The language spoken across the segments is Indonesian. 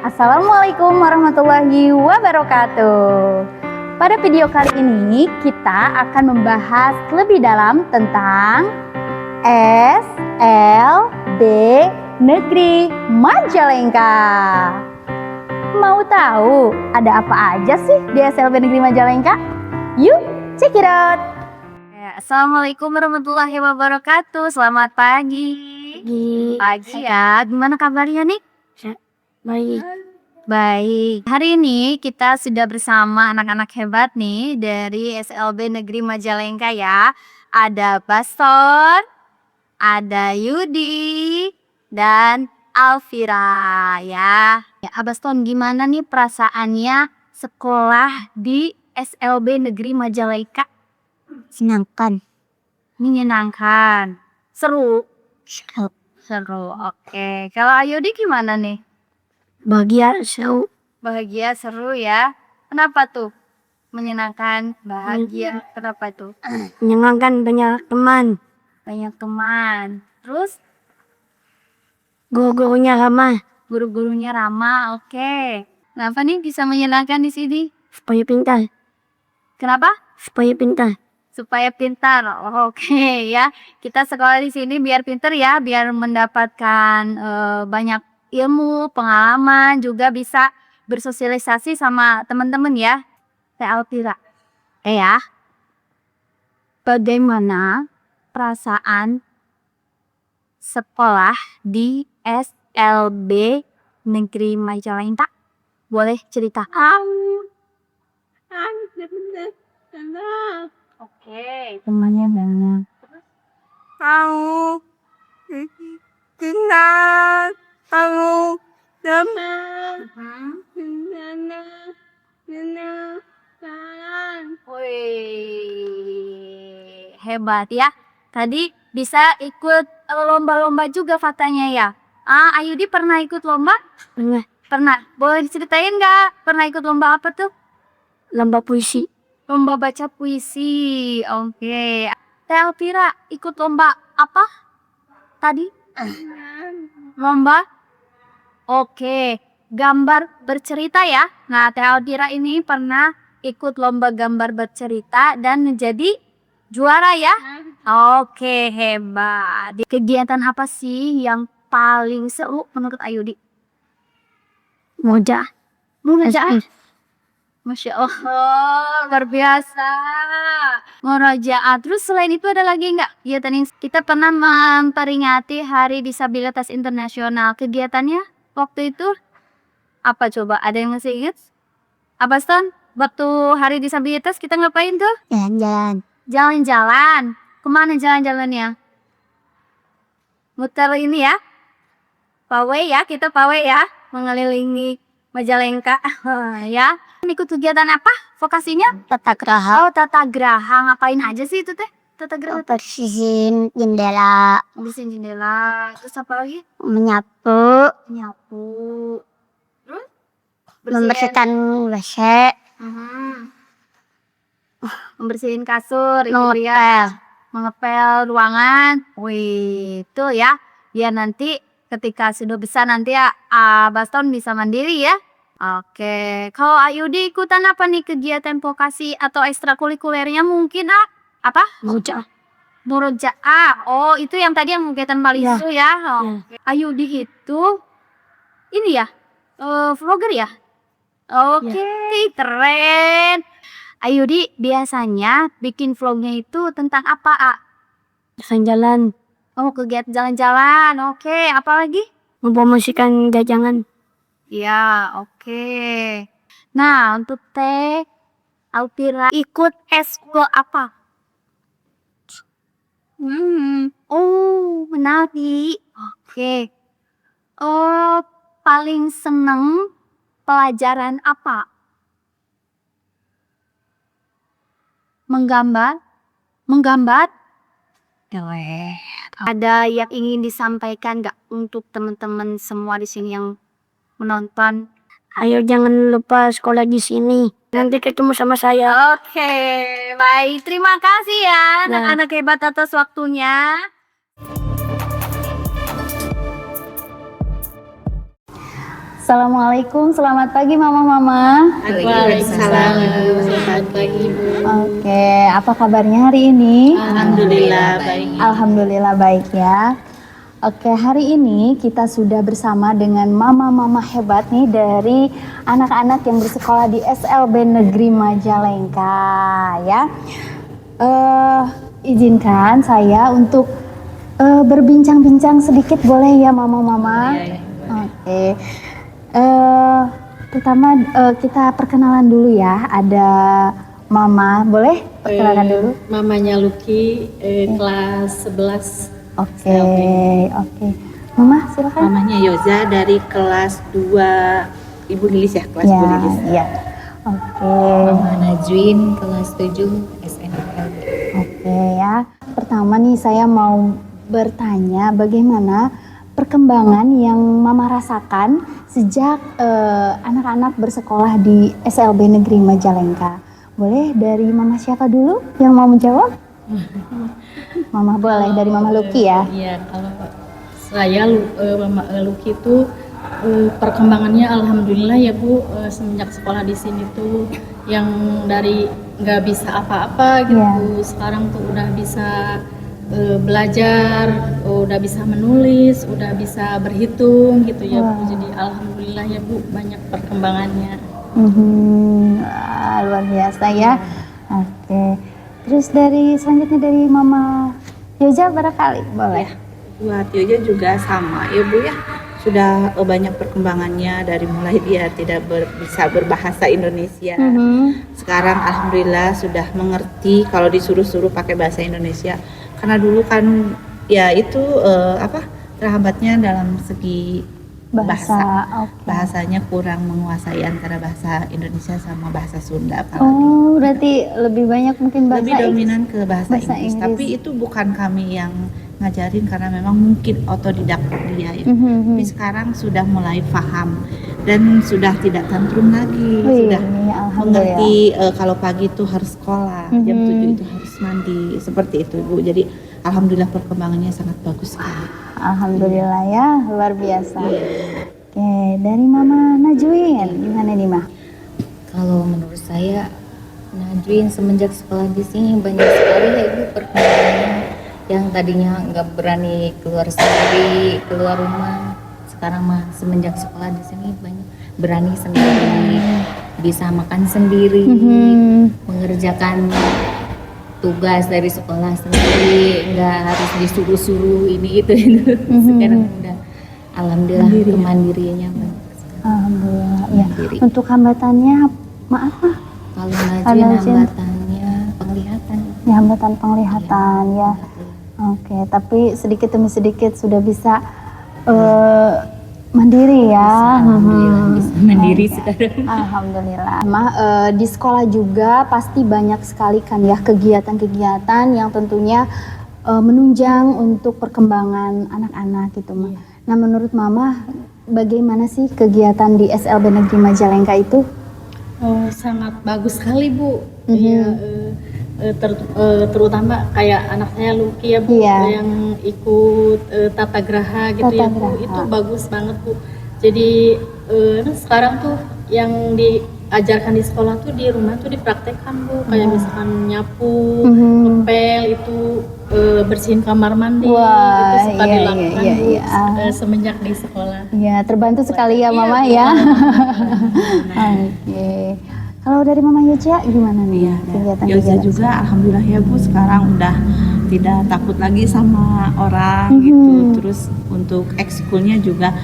Assalamualaikum warahmatullahi wabarakatuh. Pada video kali ini kita akan membahas lebih dalam tentang SLB Negeri Majalengka. Mau tahu ada apa aja sih di SLB Negeri Majalengka? Yuk, check it out. Assalamualaikum warahmatullahi wabarakatuh. Selamat pagi. Pagi ya. Gimana kabarnya nih? Baik. Baik. Hari ini kita sudah bersama anak-anak hebat nih dari SLB Negeri Majalengka ya. Ada Baston, ada Yudi, dan Alfira ya. Baston, gimana nih perasaannya sekolah di SLB Negeri Majalengka? Menyenangkan. Seru. Oke. Kalau Ayudi gimana nih? Bahagia, seru. Bahagia, seru ya. Kenapa tuh? Menyenangkan, bahagia. Kenapa tuh? Menyenangkan, banyak teman. Banyak teman. Terus Guru-gurunya ramah. guru-gurunya ramah. Oke. Kenapa nih bisa menyenangkan di sini? Supaya pintar. Kenapa? Supaya pintar. Supaya pintar. Oke ya. Kita sekolah di sini biar pintar ya, biar mendapatkan banyak ilmu, pengalaman, juga bisa bersosialisasi sama teman-teman ya. Teh Alfira. Ya. Bagaimana perasaan sekolah di SLB Negeri Majalengka? Boleh cerita? Oke, temannya banyak. Aku kenal. Aku teman. Wih, hebat ya. Tadi bisa ikut lomba-lomba juga katanya ya. Ayudi pernah ikut lomba? Pernah. Boleh diceritain nggak? Pernah ikut lomba apa tuh? Lomba puisi. Lomba baca puisi. Oke. Teh Alfira ikut lomba apa tadi? Lomba? Oke. Gambar bercerita ya. Nah, Teh Alfira ini pernah ikut lomba gambar bercerita dan menjadi juara ya. Oke, hebat. Kegiatan apa sih yang paling seru menurut Ayudi? Moja. Masya Allah, luar biasa. Murojaah. Terus selain itu ada lagi nggak kegiatan yang kita pernah memperingati Hari Disabilitas Internasional? Kegiatannya waktu itu apa coba? Ada yang masih ingat? Ston? Waktu Hari Disabilitas kita ngapain tuh? Jalan-jalan. Jalan-jalan. Kemana jalan-jalannya? Muter ini ya. Pawai ya, kita pawai ya. Mengelilingi Majalengka ya. Ikut kegiatan apa? Vokasinya? Tata graha. Oh, tata graha. Ngapain aja sih itu teh? Tata graha. Bersihin jendela. Bersihin jendela. Terus apa lagi? Menyapu. Nyapu. Terus? Membersihkan WC. Membersihin kasur, itu ya. Mengepel ruangan. Wih, itu ya. Biar nanti ketika sudah besar nanti ya Baston bisa mandiri ya. Oke. Kalau Ayudi ikutan apa nih kegiatan vokasi atau ekstrakurikulernya mungkin apa? Moja. Murojaah. Oh, itu yang tadi yang kegiatan paling seru ya. Oke. Ayudi itu ini ya. Vlogger ya. Oke, keren. Ayudi biasanya bikin vlognya itu tentang apa, Jalan-jalan. Oh, kegiatan jalan-jalan. Oke, apa lagi? Mempromosikan jajangan. Ya, oke. Nah, untuk Teh Alfira ikut eskul apa? Oh, menari. Oke. Oh, paling seneng pelajaran apa? Menggambar? Ada yang ingin disampaikan nggak untuk teman-teman semua di sini yang menonton? Ayo jangan lupa sekolah di sini. Nanti ketemu sama saya. Oke, baik. Terima kasih ya anak-anak hebat atas waktunya. Assalamualaikum, selamat pagi mama-mama. Waalaikumsalam. Selamat pagi, Bu. Oke, apa kabarnya hari ini? Alhamdulillah baik. Alhamdulillah baik ya. Oke, hari ini kita sudah bersama dengan mama-mama hebat nih dari anak-anak yang bersekolah di SLB Negeri Majalengka ya. Izinkan saya untuk berbincang-bincang sedikit boleh ya mama-mama? Oke. Pertama kita perkenalan dulu ya. Ada Mama, boleh perkenalkan dulu? Mamanya Lucky, kelas 11. Oke. Mama, silakan. Mamanya Yoza dari kelas 2 Ibu Lilis ya, kelas Ya, Ibu Lilis. ya. Oke. Mama Najwin kelas 7 SNL. Oke ya. Pertama nih saya mau bertanya bagaimana perkembangan yang Mama rasakan sejak anak-anak bersekolah di SLB Negeri Majalengka. Boleh dari Mama siapa dulu yang mau menjawab? Mama boleh, dari Mama Lucky ya. Iya, kalau saya Mama Lucky itu perkembangannya alhamdulillah ya Bu, semenjak sekolah di sini tuh yang dari nggak bisa apa-apa gitu, sekarang tuh udah bisa belajar, udah bisa menulis, udah bisa berhitung gitu ya Bu. Jadi alhamdulillah ya Bu, banyak perkembangannya. Luar biasa ya. Oke. Terus selanjutnya dari Mama Yoza barangkali boleh. Buat Yoja juga sama ya Bu ya, sudah banyak perkembangannya dari mulai dia tidak bisa berbahasa Indonesia. Sekarang alhamdulillah sudah mengerti kalau disuruh-suruh pakai bahasa Indonesia. Karena dulu kan ya itu terhambatnya dalam segi bahasa. Bahasanya kurang menguasai antara bahasa Indonesia sama bahasa Sunda apalagi. Oh, berarti lebih banyak mungkin bahasa Lebih dominan ke bahasa Inggris. Inggris. Tapi itu bukan kami yang ngajarin karena memang mungkin otodidak dia ya. Tapi sekarang sudah mulai paham dan sudah tidak tantrum lagi. Sudah mengerti kalau pagi itu harus sekolah, jam 7 itu harus mandi, seperti itu Bu. Jadi alhamdulillah perkembangannya sangat bagus sekali. Alhamdulillah ya, luar biasa. Oke, dari Mama Najwin, gimana nih Ma? Kalau menurut saya Najwin semenjak sekolah di sini banyak sekali ya Ibu perkembangannya. Yang tadinya nggak berani keluar sendiri, keluar rumah, sekarang mah semenjak sekolah di sini banyak berani sendiri, bisa makan sendiri, mengerjakan tugas dari sekolah sendiri, nggak harus disuruh-suruh ini itu. Sekarang udah alhamdulillah kemandiriannya banyak. Alhamdulillah ya. Mandiri. Untuk hambatannya maaf Ma? Kalau Najwin hambatannya penglihatan. Ya, hambatan penglihatan ya. Oke, tapi sedikit demi sedikit sudah bisa mandiri ya. Alhamdulillah bisa mandiri sekarang. Alhamdulillah. Di sekolah juga pasti banyak sekali kan ya kegiatan-kegiatan yang tentunya menunjang untuk perkembangan anak-anak gitu Ma. Nah, menurut Mama bagaimana sih kegiatan di SLB Negeri Majalengka itu? Sangat bagus sekali Bu. Ya, terutama kayak anak saya Lucky ya Bu, yang ikut tata graha gitu ya Bu, itu bagus banget Bu. Jadi sekarang tuh yang diajarkan di sekolah tuh di rumah tuh dipraktekkan Bu, kayak misalkan nyapu, ngepel itu, bersihin kamar mandi, itu suka dilakukan Bu semenjak di sekolah. Ya, terbantu sekali ya Mama ya. Oke. Kalau dari Mama Yoja gimana nih kegiatan Yoza juga alhamdulillah ya Bu, sekarang udah tidak takut lagi sama orang gitu. Terus untuk ekskulnya juga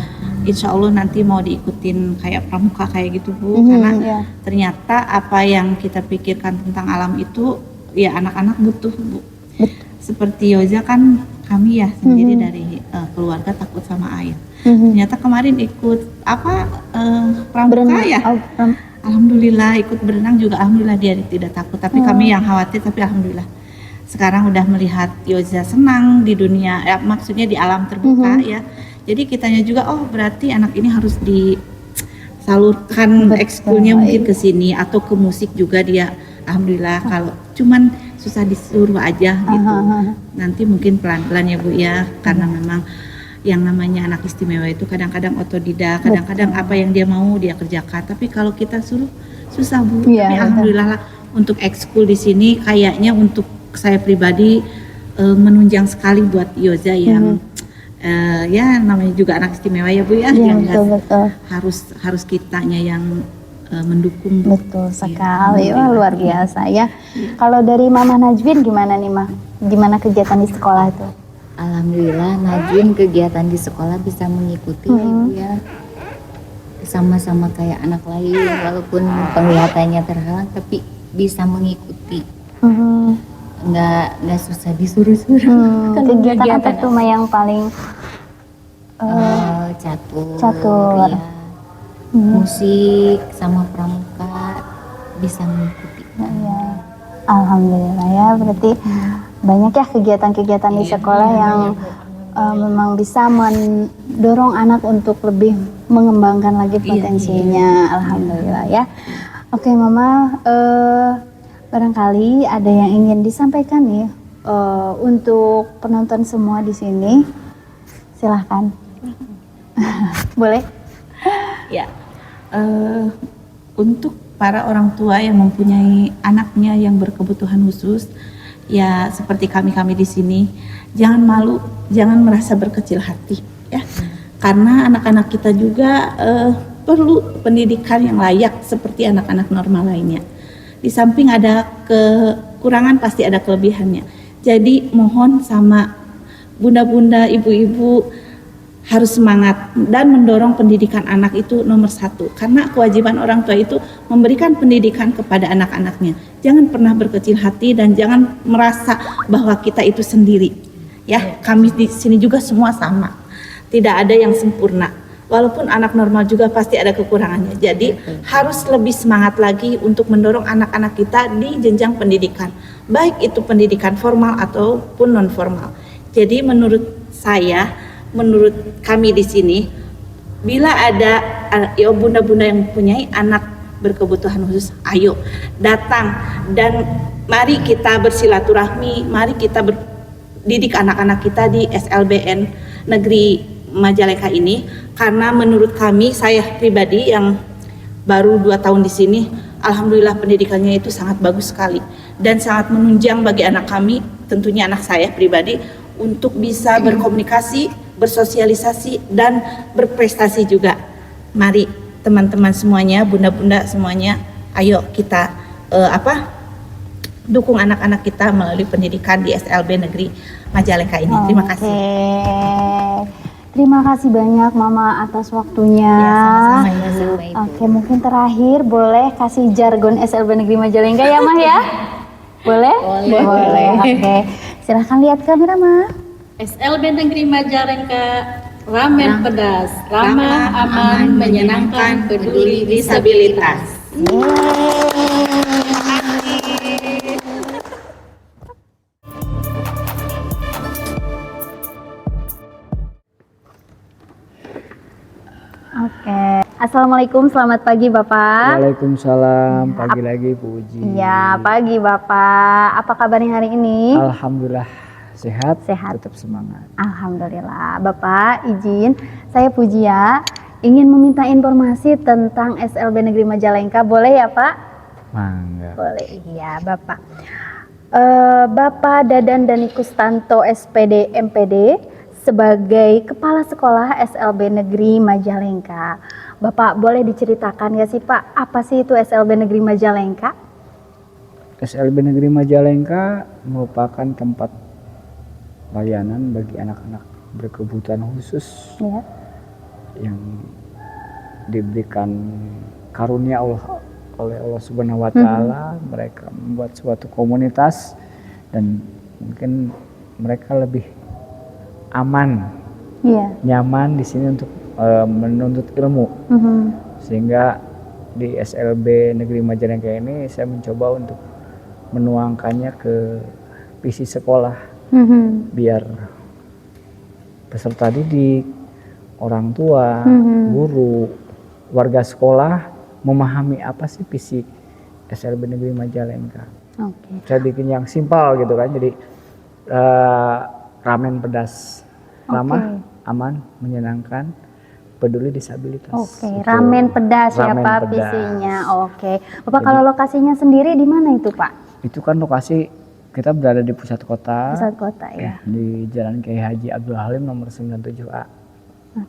insya Allah nanti mau diikutin kayak pramuka kayak gitu Bu, karena ternyata apa yang kita pikirkan tentang alam itu ya anak-anak butuh Bu. Seperti Yoza kan kami ya sendiri dari keluarga takut sama air. Ternyata kemarin ikut pramuka ya. Alhamdulillah ikut berenang juga alhamdulillah dia tidak takut, tapi kami yang khawatir, tapi alhamdulillah sekarang udah melihat Yoza senang di dunia ya, maksudnya di alam terbuka ya. Jadi kitanya juga berarti anak ini harus disalurkan ekskulnya mungkin ke sini atau ke musik juga dia alhamdulillah. Kalau cuman susah disuruh aja gitu. Nanti mungkin pelan-pelan ya Bu ya, karena memang yang namanya anak istimewa itu kadang-kadang otodidak, kadang-kadang apa yang dia mau dia kerjakan. Tapi kalau kita suruh susah Bu. Iya, Tapi betul. alhamdulillah lah untuk ekskul di sini kayaknya untuk saya pribadi menunjang sekali buat Yoza yang ya namanya juga anak istimewa ya Bu ya, Iya, yang betul. harus kitanya yang mendukung Bu. Betul sekali, wah luar biasa ya. Kalau dari Mama Najwin gimana nih Ma? Gimana kegiatan di sekolah itu? Alhamdulillah Najwin kegiatan di sekolah bisa mengikuti ya Ibu ya. Sama-sama kayak anak lain walaupun penglihatannya terhalang tapi bisa mengikuti. Nggak susah disuruh-suruh. Kalau Kegiatan apa tuh Ma yang paling catur, ya, musik sama pramuka bisa mengikuti. ya. Alhamdulillah ya, berarti banyak ya kegiatan-kegiatan di sekolah yang memang bisa mendorong anak untuk lebih mengembangkan lagi potensinya. Alhamdulillah ya. Oke Mama, barangkali ada yang ingin disampaikan nih untuk penonton semua di sini. Silahkan. Boleh? Ya, untuk para orang tua yang mempunyai anaknya yang berkebutuhan khusus, ya seperti kami di sini, jangan malu, jangan merasa berkecil hati, ya, karena anak-anak kita juga perlu pendidikan yang layak seperti anak-anak normal lainnya. Di samping ada kekurangan pasti ada kelebihannya. Jadi mohon sama bunda-bunda, ibu-ibu harus semangat dan mendorong pendidikan anak itu nomor satu, karena kewajiban orang tua itu memberikan pendidikan kepada anak-anaknya. Jangan pernah berkecil hati dan jangan merasa bahwa kita itu sendiri. Ya, kami di sini juga semua sama, tidak ada yang sempurna. Walaupun anak normal juga pasti ada kekurangannya. Jadi harus lebih semangat lagi untuk mendorong anak-anak kita di jenjang pendidikan, baik itu pendidikan formal ataupun non formal. Jadi menurut saya, menurut kami di sini, bila ada ya bunda-bunda yang mempunyai anak berkebutuhan khusus, ayo datang dan mari kita bersilaturahmi, mari kita didik anak-anak kita di SLBN Negeri Majalengka ini, karena menurut kami, saya pribadi yang baru 2 tahun di sini, alhamdulillah pendidikannya itu sangat bagus sekali dan sangat menunjang bagi anak kami, tentunya anak saya pribadi, untuk bisa berkomunikasi, bersosialisasi dan berprestasi juga. Mari teman-teman semuanya, bunda-bunda semuanya, ayo kita dukung anak-anak kita melalui pendidikan di SLB Negeri Majalengka ini. Terima kasih. Terima kasih banyak Mama atas waktunya. Sama-sama Ibu. Oke, mungkin terakhir boleh kasih jargon SLB Negeri Majalengka ya Mah ya? Boleh? Boleh. Oke, silahkan lihat kamera Mah. SLB Negeri Majalengka, ramen pedas, ramah, aman, menyenangkan, peduli disabilitas. Oke, Assalamualaikum, selamat pagi Bapak. Waalaikumsalam, pagi lagi Bu Uji. Iya, pagi Bapak. Apa kabarnya hari ini? Alhamdulillah sehat, Sehat. tetap semangat. Alhamdulillah. Bapak izin, saya Pujia ingin meminta informasi tentang SLB Negeri Majalengka. Boleh ya Pak? Mangga. Boleh. Iya Bapak. Bapak Dadan Dani Kustanto SPD MPD sebagai Kepala Sekolah SLB Negeri Majalengka. Bapak boleh diceritakan ya sih Pak, apa sih itu SLB Negeri Majalengka? SLB Negeri Majalengka merupakan tempat layanan bagi anak-anak berkebutuhan khusus Ya. yang diberikan karunia Allah oleh Allah Subhanahu wa taala. Mereka membuat suatu komunitas dan mungkin mereka lebih aman, Iya. nyaman di sini untuk menuntut ilmu. Sehingga di SLB Negeri Majalengka ini saya mencoba untuk menuangkannya ke visi sekolah, biar peserta didik, orang tua, guru, warga sekolah memahami apa sih visi SLB Negeri Majalengka. Oke. Saya bikin yang simpel gitu kan, jadi ramen pedas, ramah, aman, menyenangkan, peduli disabilitas. Oke, Itu. ramen pedas ya Ramen Pak pedas. visinya. Oke. Bapak kalau lokasinya sendiri di mana itu Pak? Itu kan lokasi kita berada di pusat kota. Pusat kota ya. Di Jalan Kiai Haji Abdul Halim nomor 97A.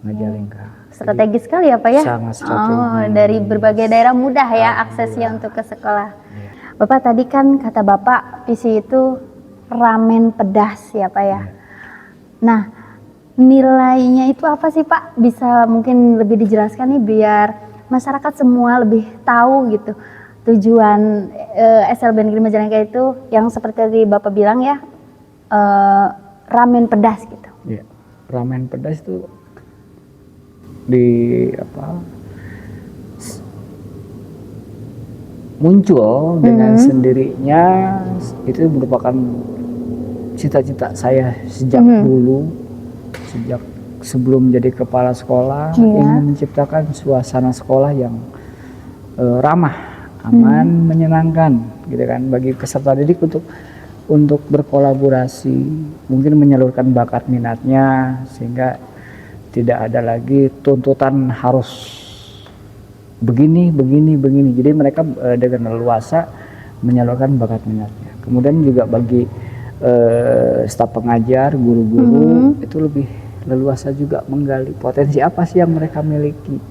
Majalengka. Strategis sekali ya Pak ya? Sangat strategis. Oh, dari berbagai daerah mudah ya aksesnya untuk ke sekolah. Iya. Bapak tadi kan kata Bapak visi itu ramen pedas ya Pak ya. Nah, nilainya itu apa sih Pak? Bisa mungkin lebih dijelaskan nih biar masyarakat semua lebih tahu gitu. Tujuan SLB Negeri Majalengka itu yang seperti tadi Bapak bilang ya, ramen pedas gitu. Iya. Ramen pedas itu di muncul dengan sendirinya, itu merupakan cita-cita saya sejak dulu, sejak sebelum jadi kepala sekolah, ingin menciptakan suasana sekolah yang ramah, aman, menyenangkan gitu kan bagi peserta didik untuk berkolaborasi, mungkin menyalurkan bakat minatnya sehingga tidak ada lagi tuntutan harus begini. Jadi mereka dengan leluasa menyalurkan bakat minatnya. Kemudian juga bagi staf pengajar, guru-guru itu lebih leluasa juga menggali potensi apa sih yang mereka miliki.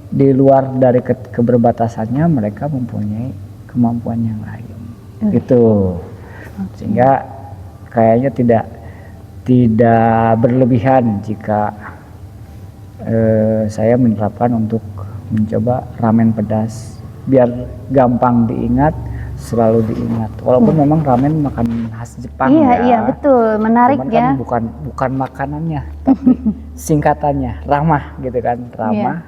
Di luar dari keberbatasannya mereka mempunyai kemampuan yang lain. Gitu. Sehingga kayaknya tidak berlebihan jika saya menerapkan untuk mencoba ramen pedas biar gampang diingat, selalu diingat. Walaupun memang ramen makan khas Jepang ya. Iya betul, menarik cuman ya. Kan bukan makanannya, tapi singkatannya ramah gitu kan, ramah,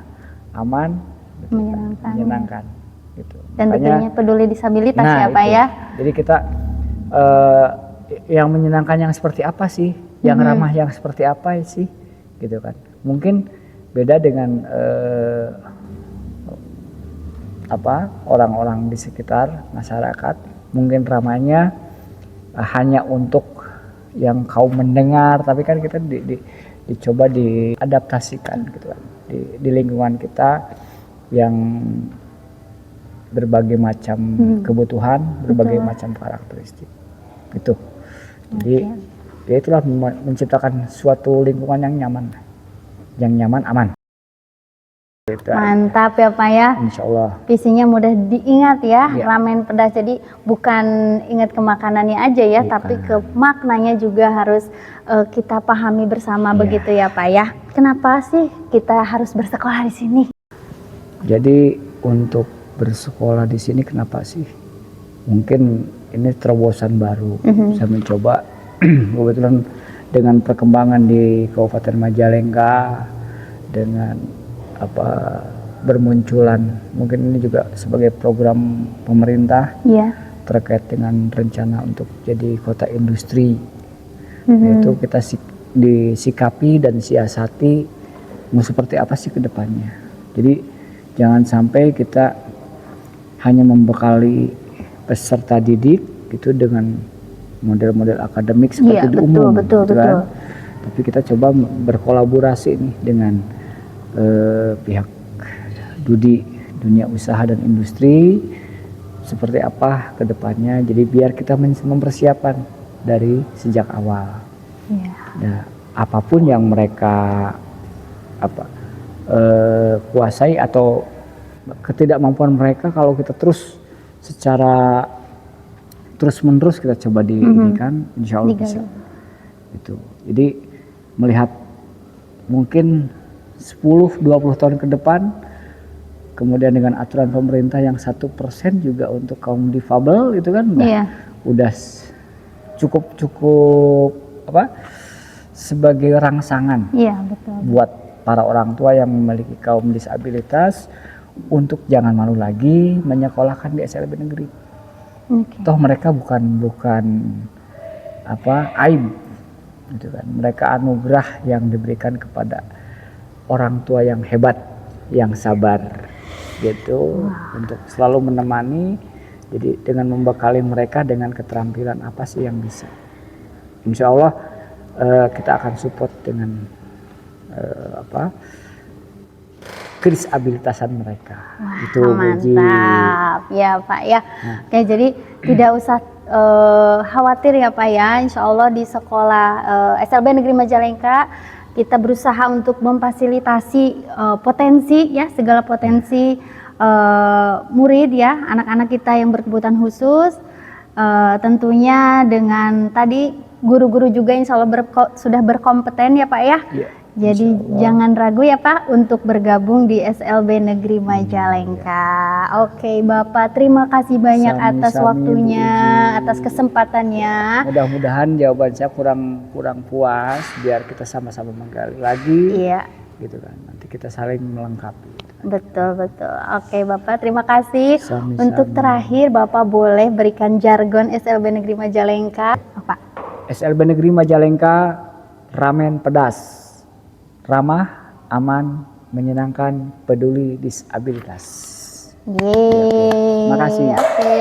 aman, gitu kan, menyenangkan gitu. Dan tentunya peduli disabilitas nah, ya Pak itu. ya. Jadi kita yang menyenangkan yang seperti apa sih? Yang ramah yang seperti apa sih? Gitu kan. Mungkin beda dengan orang-orang di sekitar masyarakat. Mungkin ramahnya hanya untuk yang kaum mendengar, tapi kan kita dicoba diadaptasikan gitu kan. Di lingkungan kita yang berbagai macam kebutuhan, berbagai macam karakteristik. Gitu. Jadi ya itulah menciptakan suatu lingkungan yang nyaman, aman. Gitu. Mantap ya Pak ya. Insya Allah. Visinya mudah diingat ya, Iya. ramen pedas. Jadi bukan ingat ke makanannya aja ya, Bukan. tapi ke maknanya juga harus kita pahami bersama Iya. begitu ya Pak ya. Kenapa sih kita harus bersekolah di sini? Jadi untuk bersekolah di sini kenapa sih? Mungkin ini terobosan baru. Saya mencoba kebetulan dengan perkembangan di Kabupaten Majalengka, dengan bermunculan mungkin ini juga sebagai program pemerintah terkait dengan rencana untuk jadi kota industri. Itu kita disikapi dan siasati mau seperti apa sih ke depannya. Jadi jangan sampai kita hanya membekali peserta didik itu dengan model-model akademik seperti di umum, betul. Tapi kita coba berkolaborasi nih dengan pihak dunia usaha dan industri seperti apa ke depannya. Jadi biar kita mempersiapkan dari sejak awal. Nah, apapun yang mereka kuasai atau ketidakmampuan mereka, kalau kita secara terus-menerus kita coba diinikan, insya Allah bisa. Itu. Jadi melihat mungkin 10-20 tahun ke depan, kemudian dengan aturan pemerintah yang 1% juga untuk kaum difabel itu kan udah cukup sebagai rangsangan buat para orang tua yang memiliki kaum disabilitas untuk jangan malu lagi menyekolahkan di SLB negeri. Toh mereka bukan aib gitu kan. Mereka anugerah yang diberikan kepada orang tua yang hebat, yang sabar gitu, untuk selalu menemani. Jadi dengan membekali mereka dengan keterampilan apa sih yang bisa. Insya Allah kita akan support dengan kedisabilitasan mereka. Itu Beji. Mantap ya Pak ya. Oke, jadi tidak usah khawatir ya Pak ya. Insya Allah di sekolah SLB Negeri Majalengka kita berusaha untuk memfasilitasi potensi ya, segala potensi murid ya, anak-anak kita yang berkebutuhan khusus. Tentunya dengan tadi guru-guru juga insya Allah sudah berkompeten ya Pak ya. Ya, Jadi jangan ragu ya Pak untuk bergabung di SLB Negeri Majalengka. Oke Bapak, terima kasih banyak atas waktunya, atas kesempatannya. Mudah-mudahan jawaban saya kurang puas, biar kita sama-sama menggali lagi. Iya. Gitu kan. Nanti kita saling melengkapi. Betul. Oke Bapak, terima kasih. Sami-sami. Untuk terakhir Bapak boleh berikan jargon SLB Negeri Majalengka. Pak. SLB Negeri Majalengka, ramen pedas, ramah, aman, menyenangkan, peduli disabilitas. Yeay. Terima kasih. Oke.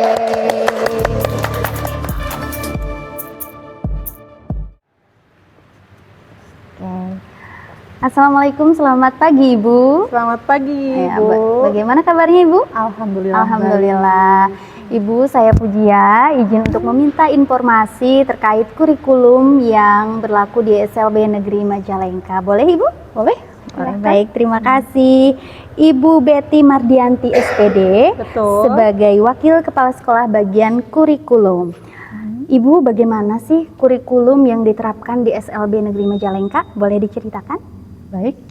Assalamualaikum, selamat pagi Ibu. Selamat pagi, Ya, Bu. bagaimana kabarnya Ibu? Alhamdulillah. Alhamdulillah. Ibu, saya Pujia, izin untuk meminta informasi terkait kurikulum yang berlaku di SLB Negeri Majalengka. Boleh Ibu? Boleh? Baik, terima kasih. Ibu Betty Mardianti SPD Betul. sebagai Wakil Kepala Sekolah Bagian Kurikulum. Ibu, bagaimana sih kurikulum yang diterapkan di SLB Negeri Majalengka? Boleh diceritakan? Baik.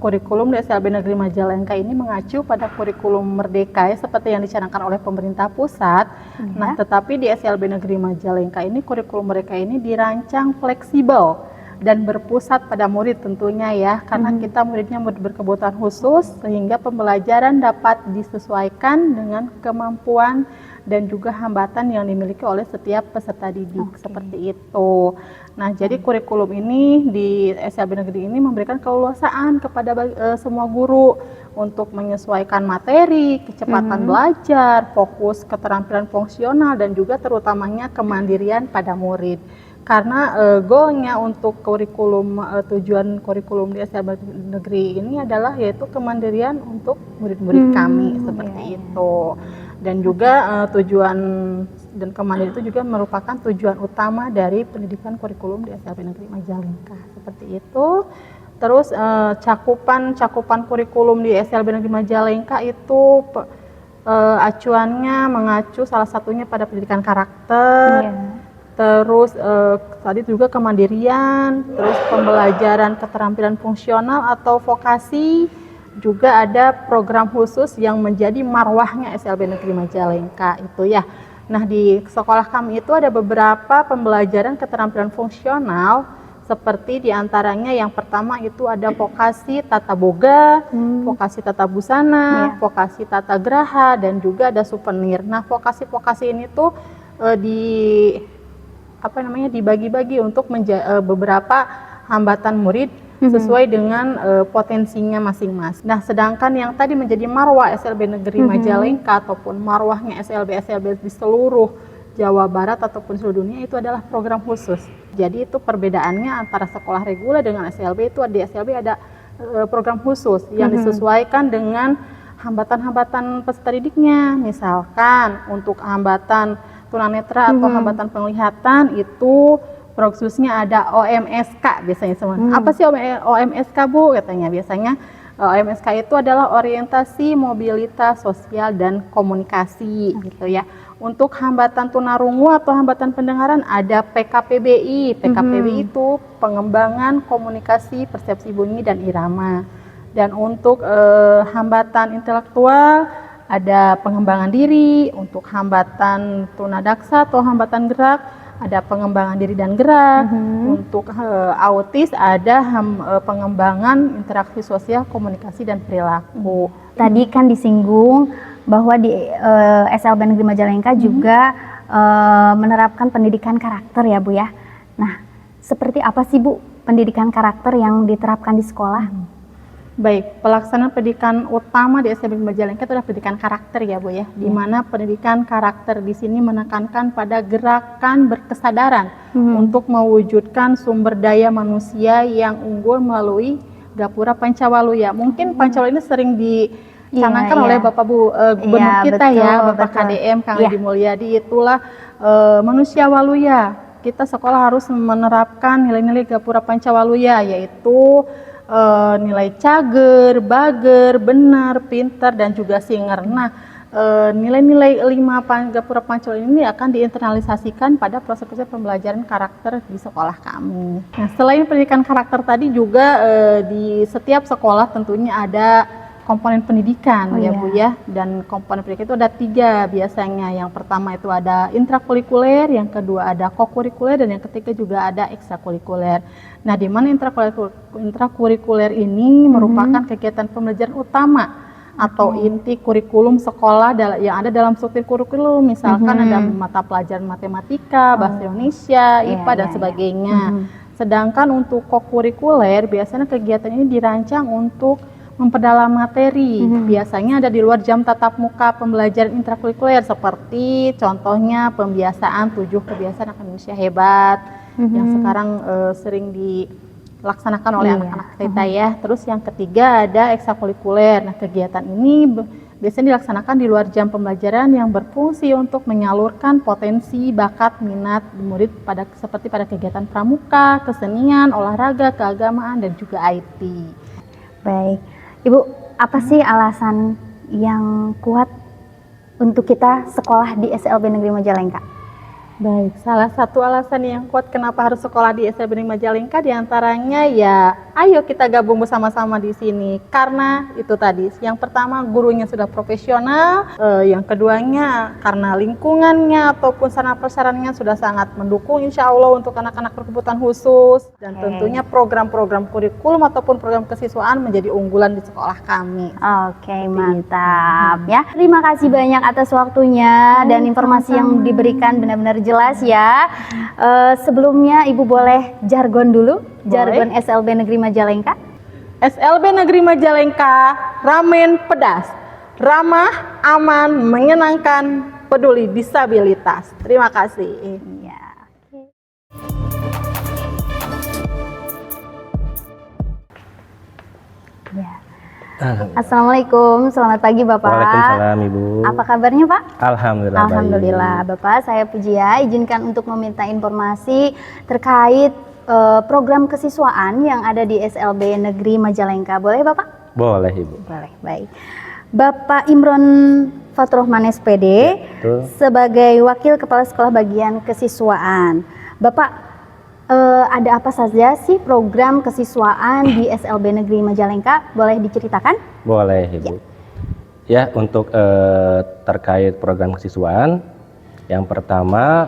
Kurikulum di SLB Negeri Majalengka ini mengacu pada kurikulum Merdeka ya, seperti yang dicanangkan oleh pemerintah pusat. Nah, tetapi di SLB Negeri Majalengka ini kurikulum mereka ini dirancang fleksibel dan berpusat pada murid tentunya ya, karena kita muridnya murid berkebutuhan khusus sehingga pembelajaran dapat disesuaikan dengan kemampuan dan juga hambatan yang dimiliki oleh setiap peserta didik seperti itu. Nah, jadi kurikulum ini di SLB Negeri ini memberikan keleluasaan kepada semua guru untuk menyesuaikan materi, kecepatan belajar, fokus keterampilan fungsional dan juga terutamanya kemandirian pada murid. Karena goalnya untuk kurikulum, tujuan kurikulum di SLB Negeri ini adalah yaitu kemandirian untuk murid-murid kami seperti itu. Dan juga tujuan dan kemandirian itu juga merupakan tujuan utama dari pendidikan kurikulum di SLB Negeri Majalengka seperti itu. Terus cakupan kurikulum di SLB Negeri Majalengka itu acuannya mengacu salah satunya pada pendidikan karakter. Terus tadi juga kemandirian, terus pembelajaran keterampilan fungsional atau vokasi, juga ada program khusus yang menjadi marwahnya SLB Negeri Majalengka itu ya. Nah, di sekolah kami itu ada beberapa pembelajaran keterampilan fungsional seperti diantaranya yang pertama itu ada vokasi tata boga, vokasi tata busana, vokasi tata geraha, dan juga ada souvenir. Nah, vokasi-vokasi ini tuh dibagi-bagi untuk beberapa hambatan murid sesuai dengan potensinya masing-masing. Nah, sedangkan yang tadi menjadi marwah SLB Negeri Majalengka ataupun marwahnya SLB di seluruh Jawa Barat ataupun seluruh dunia itu adalah program khusus. Jadi itu perbedaannya antara sekolah reguler dengan SLB itu di SLB ada program khusus yang disesuaikan dengan hambatan-hambatan peserta didiknya. Misalkan untuk hambatan tunanetra atau hambatan penglihatan itu khususnya ada OMSK biasanya semua. Apa sih OMSK Bu? Katanya biasanya OMSK itu adalah orientasi mobilitas sosial dan komunikasi gitu ya. Untuk hambatan tunarungu atau hambatan pendengaran ada PKPBI. PKPBI itu pengembangan komunikasi, persepsi bunyi dan irama. Dan untuk hambatan intelektual ada pengembangan diri. Untuk hambatan tunadaksa atau hambatan gerak ada pengembangan diri dan gerak. Untuk autis ada pengembangan interaksi sosial, komunikasi dan perilaku. Tadi kan disinggung bahwa di SLB Negeri Majalengka juga menerapkan pendidikan karakter ya Bu ya. Nah, seperti apa sih Bu pendidikan karakter yang diterapkan di sekolah? Baik, pelaksanaan pendidikan utama di SLB Majalengka itu adalah pendidikan karakter ya Bu ya, di mana pendidikan karakter di sini menekankan pada gerakan berkesadaran untuk mewujudkan sumber daya manusia yang unggul melalui Gapura Pancawaluya. Mungkin Pancawaluya ini sering dicanangkan oleh Bapak Bu Gubernur kita betul, ya, Bapak betul. KDM Kang Edi Mulyadi, itulah manusia waluya. Kita sekolah harus menerapkan nilai-nilai Gapura Pancawaluya, yaitu nilai cager, bager, benar, pintar, dan juga singer. Nah, nilai-nilai 5 Gapura Pancawaluya ini akan diinternalisasikan pada proses-proses pembelajaran karakter di sekolah kami. Nah, selain pendidikan karakter tadi juga di setiap sekolah tentunya ada komponen pendidikan ya Bu ya, dan komponen pendidikan itu ada 3 biasanya. Yang pertama itu ada intrakurikuler, yang kedua ada kokurikuler, dan yang ketiga juga ada ekstrakurikuler. Nah, di mana intrakurikuler ini merupakan kegiatan pembelajaran utama atau inti kurikulum sekolah yang ada dalam struktur kurikulum. Misalkan ada mata pelajaran matematika, bahasa Indonesia, IPA, dan sebagainya. Sedangkan untuk kokurikuler biasanya kegiatan ini dirancang untuk memperdalam materi, biasanya ada di luar jam tatap muka pembelajaran intrakurikuler, seperti contohnya pembiasaan 7 kebiasaan anak Indonesia hebat, yang sekarang sering dilaksanakan oleh anak-anak kita ya. Terus yang ketiga ada ekstrakurikuler. Nah, kegiatan ini biasanya dilaksanakan di luar jam pembelajaran yang berfungsi untuk menyalurkan potensi, bakat, minat murid seperti pada kegiatan pramuka, kesenian, olahraga, keagamaan, dan juga IT. Baik, Ibu, apa sih alasan yang kuat untuk kita sekolah di SLB Negeri Majalengka? Baik, salah satu alasan yang kuat kenapa harus sekolah di SLB Negeri Majalengka diantaranya ya, ayo kita gabung bersama-sama di sini. Karena itu tadi, yang pertama gurunya sudah profesional, yang keduanya karena lingkungannya ataupun sarana prasarannya sudah sangat mendukung insya Allah untuk anak-anak berkebutuhan khusus, dan tentunya program-program kurikulum ataupun program kesiswaan menjadi unggulan di sekolah kami. Oke, mantap ya. Terima kasih banyak atas waktunya dan informasi yang diberikan benar-benar jelas ya. Sebelumnya Ibu boleh jargon dulu, jargon SLB Negeri Majalengka. SLB Negeri Majalengka, ramen pedas, ramah, aman, menyenangkan, peduli disabilitas. Terima kasih. Ya. Ya. Assalamualaikum, selamat pagi Bapak. Waalaikumsalam Ibu. Apa kabarnya Pak? Alhamdulillah. Alhamdulillah Bapak, saya Pujia, izinkan untuk meminta informasi terkait program kesiswaan yang ada di SLB Negeri Majalengka. Boleh Bapak? Boleh Ibu. Boleh, baik. Bapak Imron Fathrohman SPD Betul. sebagai Wakil Kepala Sekolah Bagian Kesiswaan. Bapak, ada apa saja sih program kesiswaan di SLB Negeri Majalengka? Boleh diceritakan? Boleh Ibu. Ya, untuk terkait program kesiswaan, yang pertama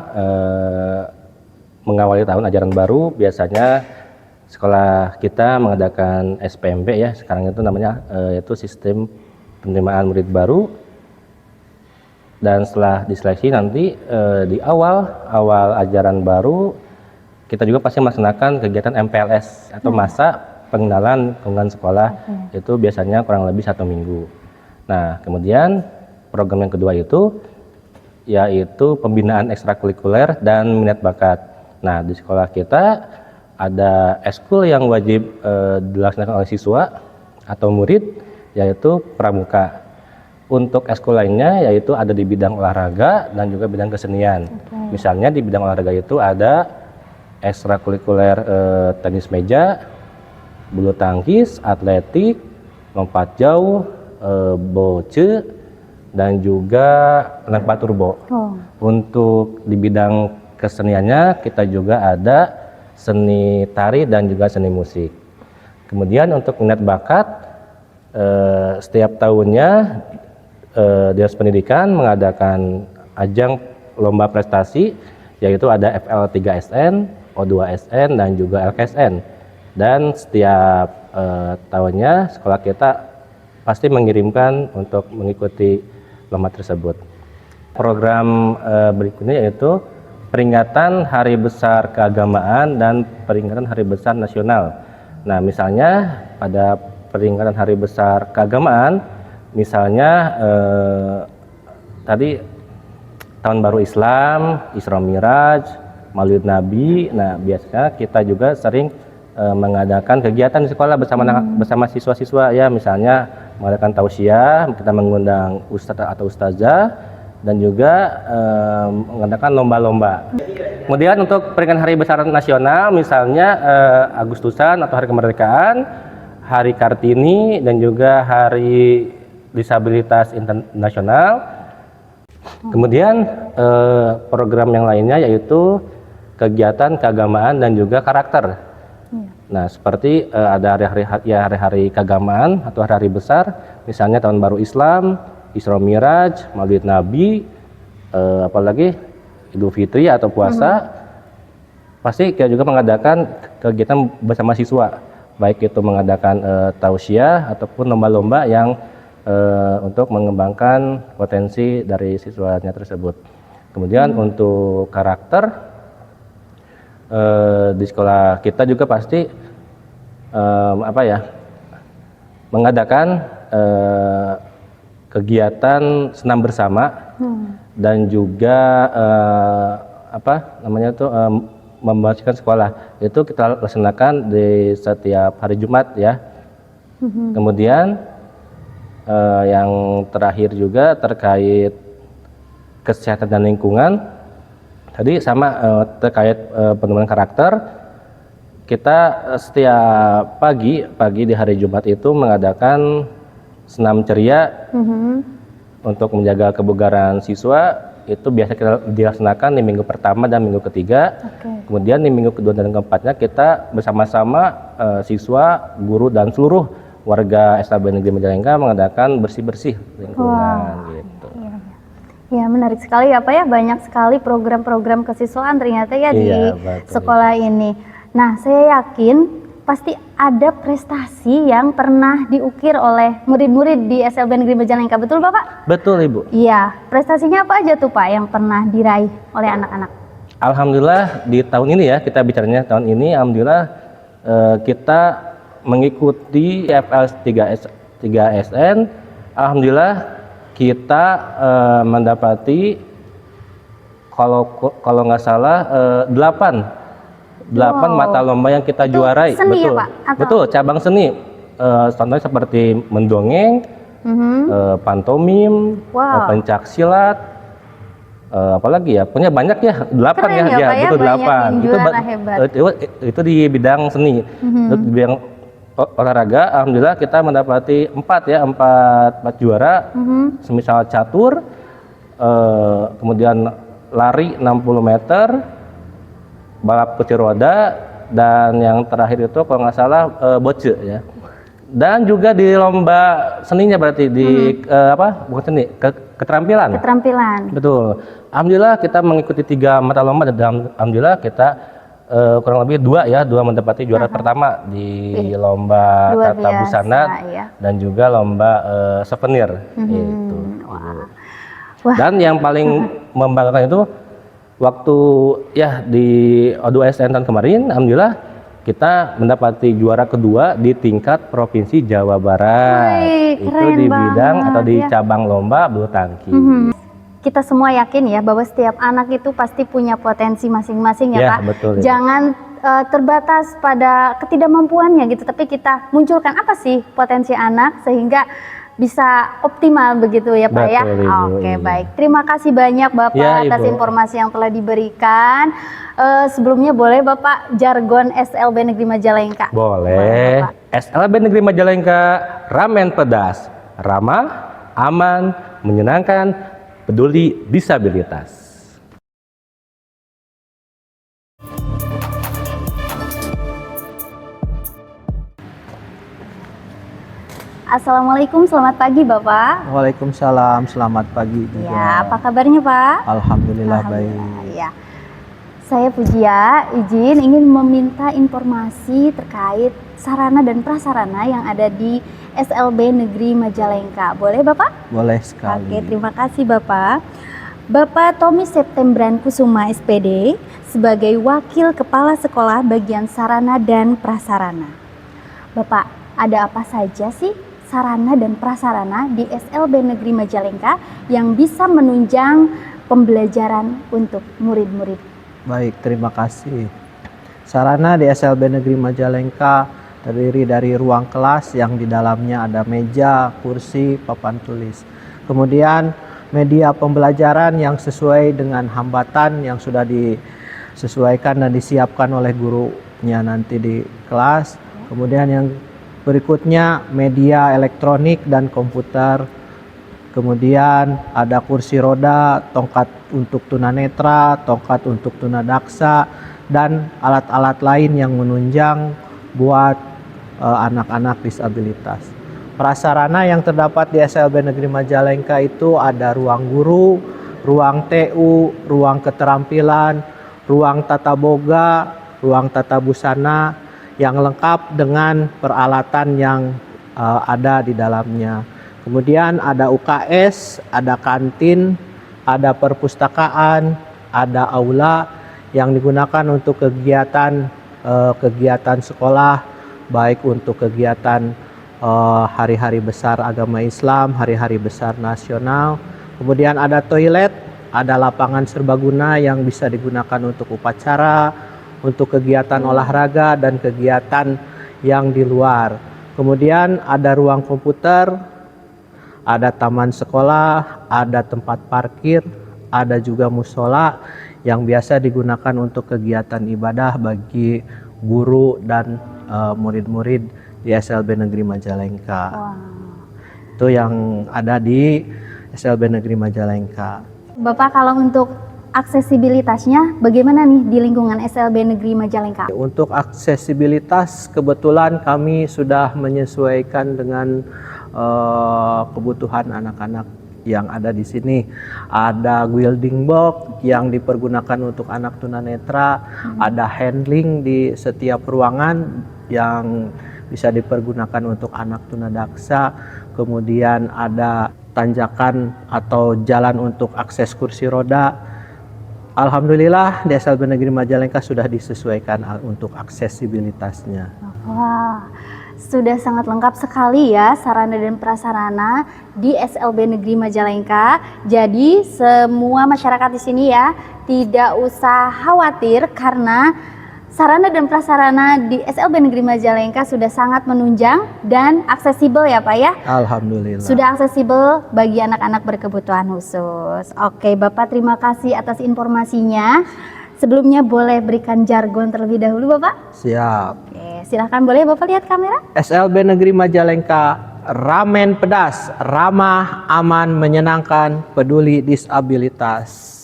mengawali tahun ajaran baru, biasanya sekolah kita mengadakan SPMB ya, sekarang itu namanya yaitu sistem penerimaan murid baru. Dan setelah diseleksi nanti di awal ajaran baru kita juga pasti melaksanakan kegiatan MPLS atau masa pengenalan lingkungan sekolah, itu biasanya kurang lebih 1 minggu. Nah, kemudian program yang kedua itu yaitu pembinaan ekstrakurikuler dan minat bakat. Nah, di sekolah kita ada ekskul yang wajib dilaksanakan oleh siswa atau murid, yaitu pramuka. Untuk ekskul lainnya yaitu ada di bidang olahraga dan juga bidang kesenian. Misalnya di bidang olahraga itu ada ekstrakurikuler tenis meja, bulu tangkis, atletik, lompat jauh, boce, dan juga lompat turbo. Untuk di bidang keseniannya kita juga ada seni tari dan juga seni musik. Kemudian untuk minat bakat, setiap tahunnya Dinas Pendidikan mengadakan ajang lomba prestasi, yaitu ada FL3SN, O2SN, dan juga LKSN. Dan setiap tahunnya sekolah kita pasti mengirimkan untuk mengikuti lomba tersebut. Program berikutnya yaitu peringatan Hari Besar Keagamaan dan peringatan Hari Besar Nasional. Nah, misalnya pada peringatan hari besar keagamaan, misalnya tadi tahun baru Islam, Isra Miraj, Maulid Nabi. Nah, biasanya kita juga sering mengadakan kegiatan di sekolah bersama siswa-siswa ya, misalnya mengadakan tausiah, kita mengundang ustadz atau ustazah, dan juga mengadakan lomba-lomba. Kemudian untuk peringatan hari besar nasional, misalnya Agustusan atau Hari Kemerdekaan, Hari Kartini, dan juga Hari Disabilitas Internasional. Kemudian program yang lainnya yaitu kegiatan keagamaan dan juga karakter. Nah, seperti ada hari-hari keagamaan atau hari-hari besar, misalnya Tahun Baru Islam, Isra Miraj, Maulid Nabi, apalagi Idul Fitri atau puasa. Pasti kita juga mengadakan kegiatan bersama siswa, baik itu mengadakan tausiah ataupun lomba-lomba yang untuk mengembangkan potensi dari siswanya tersebut. Kemudian untuk karakter di sekolah kita juga pasti mengadakan kegiatan senam bersama dan juga membersihkan sekolah. Itu kita laksanakan di setiap hari Jumat ya. Kemudian yang terakhir juga terkait kesehatan dan lingkungan, tadi sama terkait pengembangan karakter, kita setiap pagi di hari Jumat itu mengadakan senam ceria untuk menjaga kebugaran siswa. Itu biasa kita dilaksanakan di minggu pertama dan minggu ketiga. Kemudian di minggu kedua dan keempatnya kita bersama-sama siswa, guru dan seluruh warga SLB Negeri Majalengka mengadakan bersih-bersih lingkungan gitu. Ya, menarik sekali ya Pak ya, banyak sekali program-program kesiswaan ternyata ya di sekolah ini. Nah, saya yakin pasti ada prestasi yang pernah diukir oleh murid-murid di SLB Negeri Majalengka, betul Bapak? Betul Ibu. Iya, prestasinya apa aja tuh Pak yang pernah diraih oleh anak-anak? Alhamdulillah di tahun ini ya, kita bicaranya tahun ini, alhamdulillah kita mengikuti FL 3SN, alhamdulillah kita mendapati kalau nggak salah 8 mata lomba yang kita juarai. Seni betul, ya, Pak? Betul, cabang seni. Contohnya seperti mendongeng, pantomim, pencak silat, apalagi ya, punya banyak ya, 8 Keren ya, Pak, betul 8. Itu di bidang seni. Untuk di bidang olahraga, alhamdulillah kita mendapati 4 juara, semisal catur, kemudian lari 60 meter, balap kursi roda, dan yang terakhir itu kalau nggak salah boce ya. Dan juga di lomba seninya berarti di bukan seni, keterampilan. Betul. Alhamdulillah kita mengikuti 3 mata lomba dan alhamdulillah kita kurang lebih 2 mendapati juara pertama di lomba tata busana dan juga lomba souvenir gitu. Wah. Dan yang paling membanggakan itu waktu ya di O2SN tahun kemarin, alhamdulillah kita mendapati juara kedua di tingkat provinsi Jawa Barat. Itu di bidang atau di cabang lomba bulu tangkis. Kita semua yakin ya bahwa setiap anak itu pasti punya potensi masing-masing ya Pak. Betul, ya. Jangan terbatas pada ketidakmampuannya gitu, tapi kita munculkan apa sih potensi anak sehingga bisa optimal begitu ya Pak ya. Oke, baik. Terima kasih banyak Bapak atas informasi yang telah diberikan. Sebelumnya boleh Bapak jargon SLB Negeri Majalengka? Boleh. SLB Negeri Majalengka, ramen pedas, ramah, aman, menyenangkan, peduli disabilitas. Assalamualaikum, selamat pagi Bapak. Waalaikumsalam, selamat pagi juga. Ya, apa kabarnya Pak? Alhamdulillah baik. Ya. Saya Pujia, izin ingin meminta informasi terkait sarana dan prasarana yang ada di SLB Negeri Majalengka. Boleh Bapak? Boleh sekali. Oke, terima kasih Bapak. Bapak Tommy Septembran Kusuma SPD sebagai Wakil Kepala Sekolah Bagian Sarana dan Prasarana. Bapak, ada apa saja sih sarana dan prasarana di SLB Negeri Majalengka yang bisa menunjang pembelajaran untuk murid-murid? Baik, terima kasih. Sarana di SLB Negeri Majalengka terdiri dari ruang kelas yang di dalamnya ada meja, kursi, papan tulis. Kemudian media pembelajaran yang sesuai dengan hambatan yang sudah disesuaikan dan disiapkan oleh gurunya nanti di kelas. Kemudian yang berikutnya media elektronik dan komputer. Kemudian ada kursi roda, tongkat untuk tunanetra, tongkat untuk tunadaksa, dan alat-alat lain yang menunjang buat anak-anak disabilitas. Prasarana yang terdapat di SLB Negeri Majalengka itu ada ruang guru, ruang TU, ruang keterampilan, ruang tata boga, ruang tata busana yang lengkap dengan peralatan yang ada di dalamnya. Kemudian ada UKS, ada kantin, ada perpustakaan, ada aula yang digunakan untuk kegiatan sekolah, baik untuk kegiatan hari-hari besar agama Islam, hari-hari besar nasional. Kemudian ada toilet, ada lapangan serbaguna yang bisa digunakan untuk upacara, untuk kegiatan olahraga dan kegiatan yang di luar. Kemudian ada ruang komputer, ada taman sekolah, ada tempat parkir, ada juga musola yang biasa digunakan untuk kegiatan ibadah bagi guru dan murid-murid di SLB Negeri Majalengka. Itu yang ada di SLB Negeri Majalengka. Bapak, kalau untuk aksesibilitasnya bagaimana nih di lingkungan SLB Negeri Majalengka? Untuk aksesibilitas kebetulan kami sudah menyesuaikan dengan kebutuhan anak-anak yang ada di sini. Ada wielding box yang dipergunakan untuk anak tunanetra, ada handling di setiap ruangan yang bisa dipergunakan untuk anak tunadaksa, kemudian ada tanjakan atau jalan untuk akses kursi roda. Alhamdulillah di SLB Negeri Majalengka sudah disesuaikan untuk aksesibilitasnya. Wah, sudah sangat lengkap sekali ya sarana dan prasarana di SLB Negeri Majalengka. Jadi semua masyarakat di sini ya tidak usah khawatir karena sarana dan prasarana di SLB Negeri Majalengka sudah sangat menunjang dan aksesibel ya Pak ya? Alhamdulillah. Sudah aksesibel bagi anak-anak berkebutuhan khusus. Oke Bapak, terima kasih atas informasinya. Sebelumnya boleh berikan jargon terlebih dahulu Bapak? Siap. Oke, silahkan, boleh Bapak lihat kamera? SLB Negeri Majalengka, ramen pedas, ramah, aman, menyenangkan, peduli disabilitas.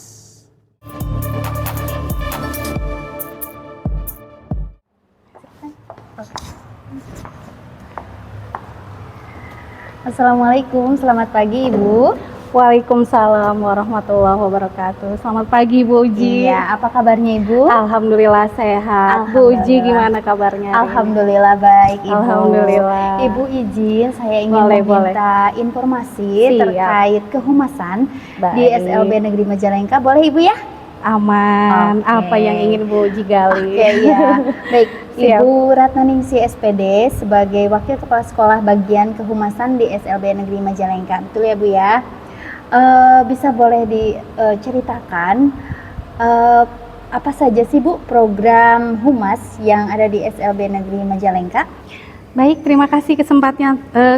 Assalamualaikum, selamat pagi Ibu. Waalaikumsalam warahmatullahi wabarakatuh. Selamat pagi Bu Uji. Iya, apa kabarnya Ibu? Alhamdulillah sehat. Bu Uji gimana kabarnya? Alhamdulillah baik Ibu. Alhamdulillah. Ibu izin saya ingin meminta informasi terkait kehumasan di SLB Negeri Majalengka. Boleh Ibu ya? Aman. Apa yang ingin Bu Uji gali? Oke ya. Baik, Ibu Ratnaningsi SPD sebagai Wakil Kepala Sekolah Bagian Kehumasan di SLB Negeri Majalengka. Betul ya Bu ya? Bisa boleh diceritakan apa saja sih Bu program humas yang ada di SLB Negeri Majalengka? Baik, terima kasih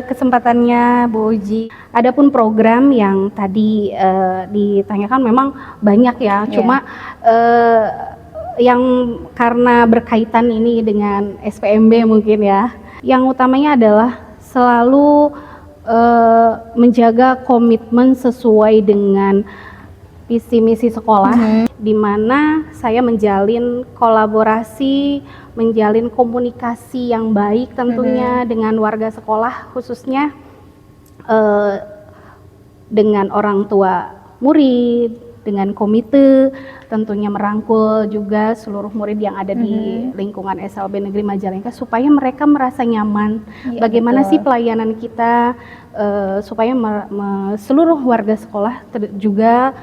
kesempatannya Bu Uji. Adapun program yang tadi ditanyakan memang banyak ya, cuma yang karena berkaitan ini dengan SPMB mungkin ya, yang utamanya adalah selalu menjaga komitmen sesuai dengan visi misi sekolah, di mana saya menjalin kolaborasi, menjalin komunikasi yang baik tentunya dengan warga sekolah, khususnya dengan orang tua murid, dengan komite, tentunya merangkul juga seluruh murid yang ada di lingkungan SLB Negeri Majalengka supaya mereka merasa nyaman. Bagaimana sih pelayanan kita supaya seluruh warga sekolah juga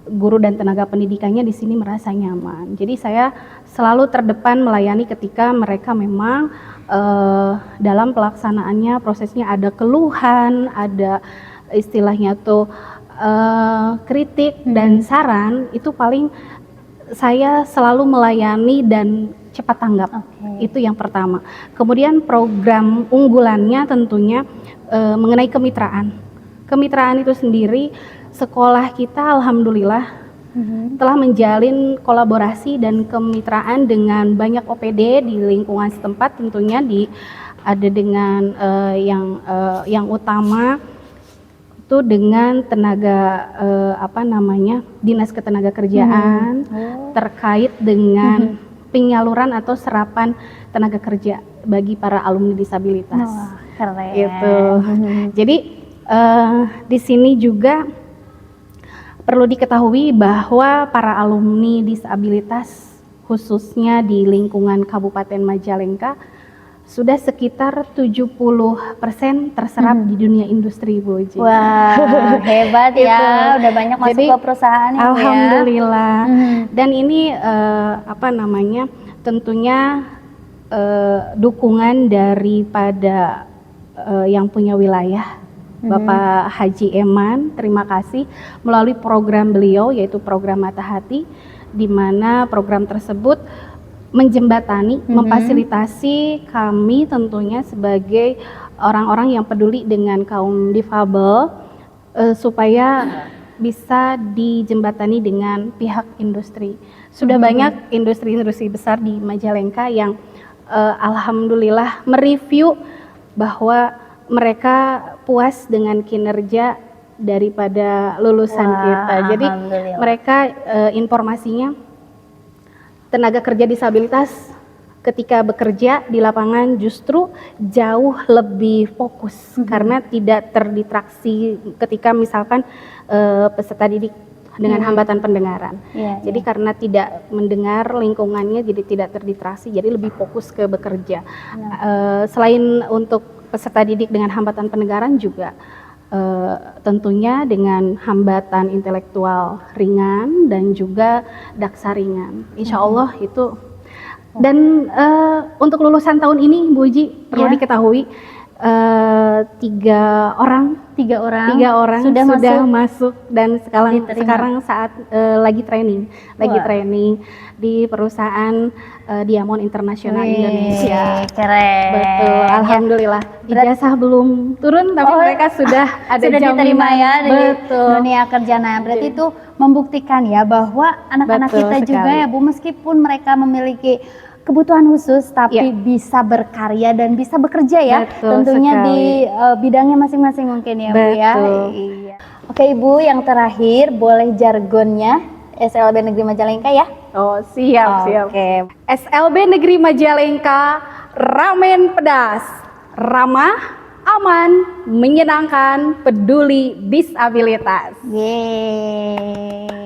guru dan tenaga pendidikannya di sini merasa nyaman. Jadi saya selalu terdepan melayani ketika mereka memang dalam pelaksanaannya prosesnya ada keluhan, ada istilahnya tuh kritik dan saran, itu paling saya selalu melayani dan cepat tanggap. Itu yang pertama. Kemudian program unggulannya tentunya mengenai kemitraan. Kemitraan itu sendiri sekolah kita alhamdulillah telah menjalin kolaborasi dan kemitraan dengan banyak OPD di lingkungan setempat, tentunya ada dengan yang utama itu dengan tenaga Dinas Ketenagakerjaan terkait dengan penyaluran atau serapan tenaga kerja bagi para alumni disabilitas. Wah, keren. Itu. Jadi di sini juga perlu diketahui bahwa para alumni disabilitas khususnya di lingkungan Kabupaten Majalengka sudah sekitar 70% terserap di dunia industri, Bu Uji. Wah, hebat ya, udah banyak masuk Jadi, ke perusahaan ya, Bu ya. alhamdulillah. Dan ini tentunya dukungan daripada yang punya wilayah, Bapak Haji Eman, terima kasih melalui program beliau yaitu program Mata Hati, di mana program tersebut menjembatani, memfasilitasi kami tentunya sebagai orang-orang yang peduli dengan kaum difabel supaya bisa dijembatani dengan pihak industri. Sudah banyak industri-industri besar di Majalengka yang alhamdulillah mereview bahwa mereka puas dengan kinerja daripada lulusan kita. Jadi mereka informasinya tenaga kerja disabilitas ketika bekerja di lapangan justru jauh lebih fokus karena tidak terdistraksi ketika misalkan peserta didik dengan hambatan pendengaran. Jadi karena tidak mendengar lingkungannya jadi tidak terdistraksi, jadi lebih fokus ke bekerja. Selain untuk peserta didik dengan hambatan pendengaran juga tentunya dengan hambatan intelektual ringan dan juga daksa ringan. Insya Allah itu. Dan untuk lulusan tahun ini, Bu Uji, perlu diketahui 3 orang sudah masuk dan sekarang saat lagi training di perusahaan Diamond Internasional Indonesia. Keren. Betul, alhamdulillah. Ijazah belum turun tapi mereka sudah ada sudah jaminan. diterima ya di Betul. dunia kerja. Nah, berarti itu membuktikan ya bahwa anak-anak Betul kita juga sekali. ya Bu, meskipun mereka memiliki kebutuhan khusus tapi bisa berkarya dan bisa bekerja ya. Betul Tentunya sekali. di bidangnya masing-masing mungkin ya, Bu ya. Betul. Iya. Oke, Ibu, yang terakhir boleh jargonnya SLB Negeri Majalengka ya? Oh, siap. Oke. SLB Negeri Majalengka, ramen pedas, ramah, aman, menyenangkan, peduli disabilitas. Yeay.